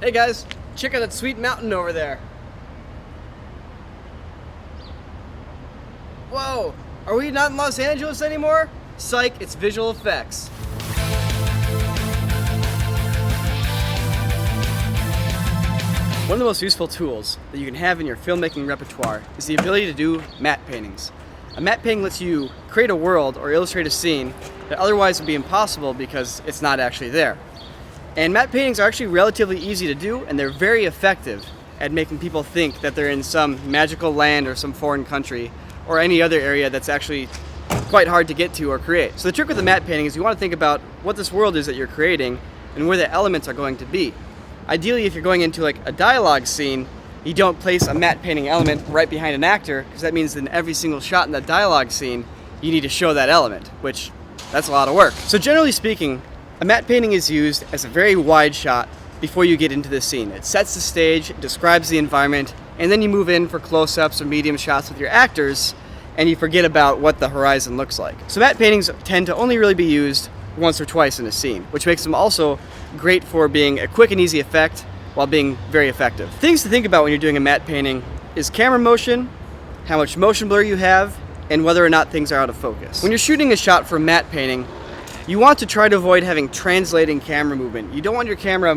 Hey guys, check out that sweet mountain over there. Whoa, are we not in Los Angeles anymore? Psych, it's visual effects. One of the most useful tools that you can have in your filmmaking repertoire is the ability to do matte paintings. A matte painting lets you create a world or illustrate a scene that otherwise would be impossible because it's not actually there. And matte paintings are actually relatively easy to do, and they're very effective at making people think that they're in some magical land or some foreign country or any other area that's actually quite hard to get to or create. So the trick with the matte painting is you want to think about what this world is that you're creating and where the elements are going to be. Ideally, if you're going into like a dialogue scene, you don't place a matte painting element right behind an actor, because that means in every single shot in that dialogue scene, you need to show that element, which that's a lot of work. So generally speaking, a matte painting is used as a very wide shot before you get into the scene. It sets the stage, it describes the environment, and then you move in for close-ups or medium shots with your actors, and you forget about what the horizon looks like. So matte paintings tend to only really be used once or twice in a scene, which makes them also great for being a quick and easy effect while being very effective. Things to think about when you're doing a matte painting is camera motion, how much motion blur you have, and whether or not things are out of focus. When you're shooting a shot for a matte painting, you want to try to avoid having translating camera movement. You don't want your camera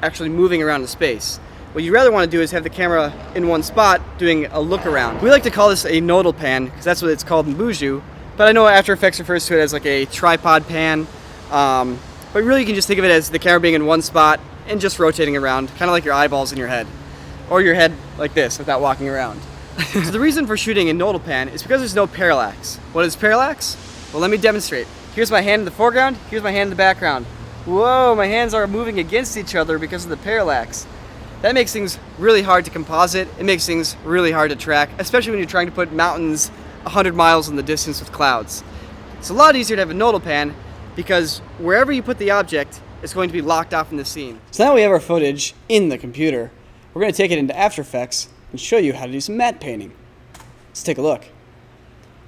actually moving around in space. What you rather want to do is have the camera in one spot doing a look around. We like to call this a nodal pan because that's what it's called in Buju, but I know After Effects refers to it as like a tripod pan. But really you can just think of it as the camera being in one spot and just rotating around, kind of like your eyeballs in your head. Or your head like this without walking around. So the reason for shooting in nodal pan is because there's no parallax. What is parallax? Well, let me demonstrate. Here's my hand in the foreground, here's my hand in the background. Whoa, my hands are moving against each other because of the parallax. That makes things really hard to composite. It makes things really hard to track, especially when you're trying to put mountains 100 miles in the distance with clouds. It's a lot easier to have a nodal pan because wherever you put the object, it's going to be locked off in the scene. So now we have our footage in the computer. We're going to take it into After Effects and show you how to do some matte painting. Let's take a look.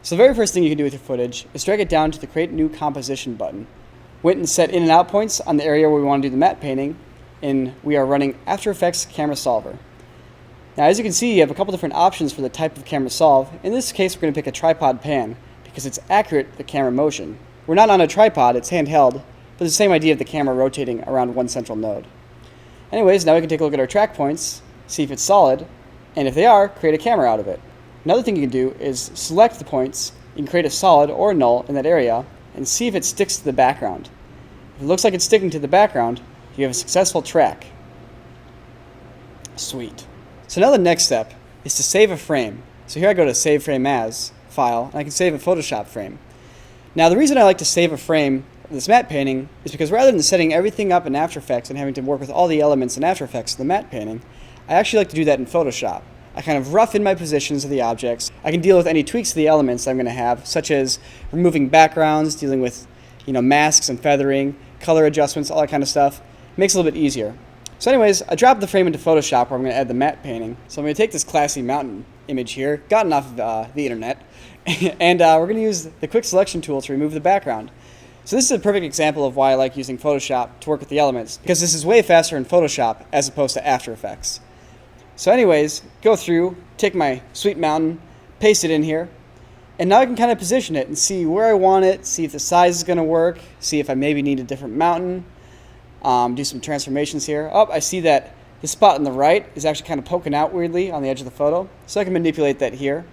So the very first thing you can do with your footage is drag it down to the Create New Composition button. Went and set in and out points on the area where we want to do the matte painting, and we are running After Effects Camera Solver. Now as you can see, you have a couple different options for the type of camera solve. In this case, we're going to pick a tripod pan because it's accurate to the camera motion. We're not on a tripod, it's handheld, but it's the same idea of the camera rotating around one central node. Anyways, now we can take a look at our track points, see if it's solid, and if they are, create a camera out of it. Another thing you can do is select the points. You can create a solid or a null in that area and see if it sticks to the background. If it looks like it's sticking to the background, you have a successful track. Sweet. So now the next step is to save a frame. So here I go to Save Frame As file, and I can save a Photoshop frame. Now the reason I like to save a frame of this matte painting is because rather than setting everything up in After Effects and having to work with all the elements in After Effects of the matte painting, I actually like to do that in Photoshop. I kind of rough in my positions of the objects. I can deal with any tweaks to the elements I'm going to have, such as removing backgrounds, dealing with masks and feathering, color adjustments, all that kind of stuff. It makes it a little bit easier. So anyways, I dropped the frame into Photoshop where I'm going to add the matte painting. So I'm going to take this classy mountain image here, gotten off of the internet, and we're going to use the quick selection tool to remove the background. So this is a perfect example of why I like using Photoshop to work with the elements, because this is way faster in Photoshop as opposed to After Effects. So anyways, go through, take my sweet mountain, paste it in here, and now I can kind of position it and see where I want it, see if the size is going to work, see if I maybe need a different mountain, do some transformations here. Oh, I see that the spot on the right is actually kind of poking out weirdly on the edge of the photo, so I can manipulate that here.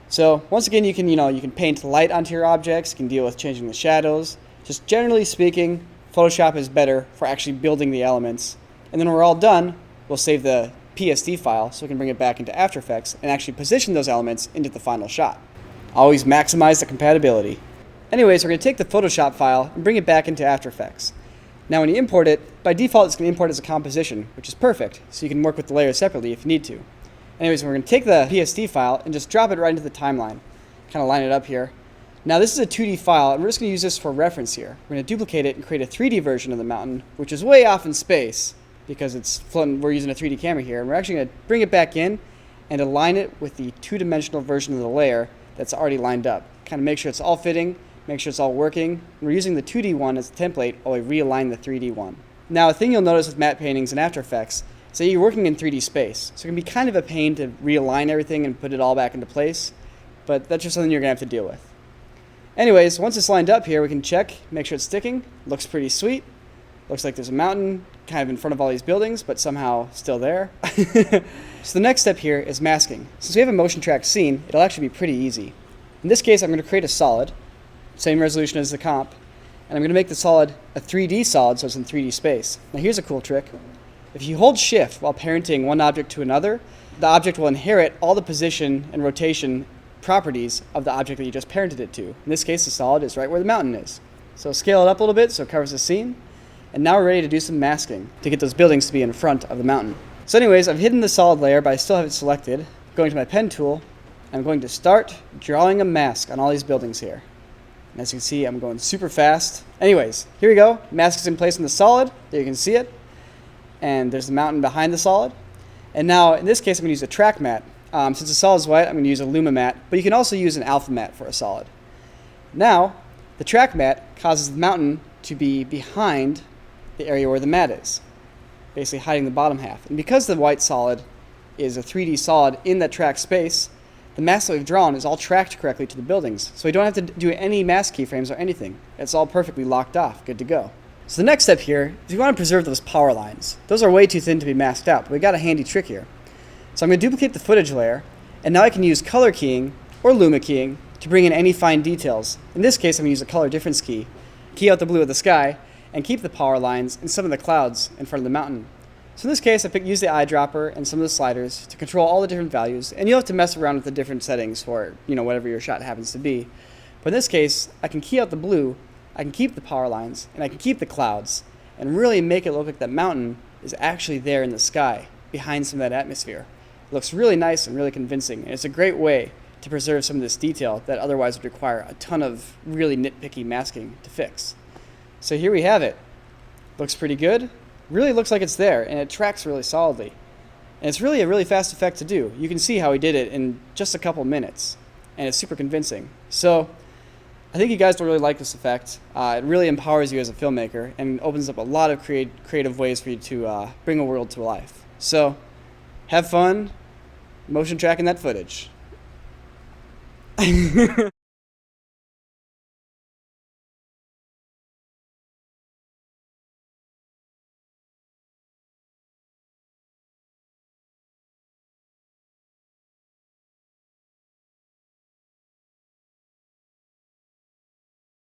So once again, you can paint light onto your objects, you can deal with changing the shadows. Just generally speaking, Photoshop is better for actually building the elements. And then when we're all done, we'll save the PSD file so we can bring it back into After Effects and actually position those elements into the final shot. Always maximize the compatibility. Anyways, we're going to take the Photoshop file and bring it back into After Effects. Now when you import it, by default it's going to import as a composition, which is perfect, so you can work with the layers separately if you need to. Anyways, we're going to take the PSD file and just drop it right into the timeline. Kind of line it up here. Now this is a 2D file, and we're just going to use this for reference here. We're going to duplicate it and create a 3D version of the mountain, which is way off in space, because it's floating. We're using a 3D camera here, and we're actually going to bring it back in and align it with the two-dimensional version of the layer that's already lined up. Kind of make sure it's all fitting, make sure it's all working. And we're using the 2D one as a template while we realign the 3D one. Now, a thing you'll notice with matte paintings in After Effects is that you're working in 3D space, so it can be kind of a pain to realign everything and put it all back into place, but that's just something you're going to have to deal with. Anyways, once it's lined up here, we can check, make sure it's sticking. Looks pretty sweet. Looks like there's a mountain kind of in front of all these buildings, but somehow still there. So the next step here is masking. Since we have a motion track scene, it'll actually be pretty easy. In this case, I'm going to create a solid, same resolution as the comp, and I'm going to make the solid a 3D solid so it's in 3D space. Now here's a cool trick. If you hold shift while parenting one object to another, the object will inherit all the position and rotation properties of the object that you just parented it to. In this case, the solid is right where the mountain is. So scale it up a little bit so it covers the scene. And now we're ready to do some masking to get those buildings to be in front of the mountain. So anyways, I've hidden the solid layer, but I still have it selected. Going to my pen tool, I'm going to start drawing a mask on all these buildings here. And as you can see, I'm going super fast. Anyways, here we go. Mask is in place in the solid. There you can see it. And there's the mountain behind the solid. And now, in this case, I'm going to use a track matte. Since the solid is white, I'm going to use a Luma matte, but you can also use an alpha matte for a solid. Now, the track matte causes the mountain to be behind the area where the matte is, basically hiding the bottom half. And because the white solid is a 3D solid in that track space, the mask that we've drawn is all tracked correctly to the buildings. So we don't have to do any mask keyframes or anything. It's all perfectly locked off, good to go. So the next step here is we want to preserve those power lines. Those are way too thin to be masked out, but we got a handy trick here. So I'm going to duplicate the footage layer, and now I can use color keying or Luma keying to bring in any fine details. In this case, I'm going to use a color difference key, key out the blue of the sky, and keep the power lines and some of the clouds in front of the mountain. So in this case, I use the eyedropper and some of the sliders to control all the different values, and you'll have to mess around with the different settings for whatever your shot happens to be. But in this case, I can key out the blue, I can keep the power lines, and I can keep the clouds, and really make it look like that mountain is actually there in the sky, behind some of that atmosphere. It looks really nice and really convincing, and it's a great way to preserve some of this detail that otherwise would require a ton of really nitpicky masking to fix. So here we have it. Looks pretty good. Really looks like it's there, and it tracks really solidly. And it's really a really fast effect to do. You can see how he did it in just a couple minutes, and it's super convincing. So I think you guys will really like this effect. It really empowers you as a filmmaker and opens up a lot of creative ways for you to bring a world to life. So have fun motion tracking that footage.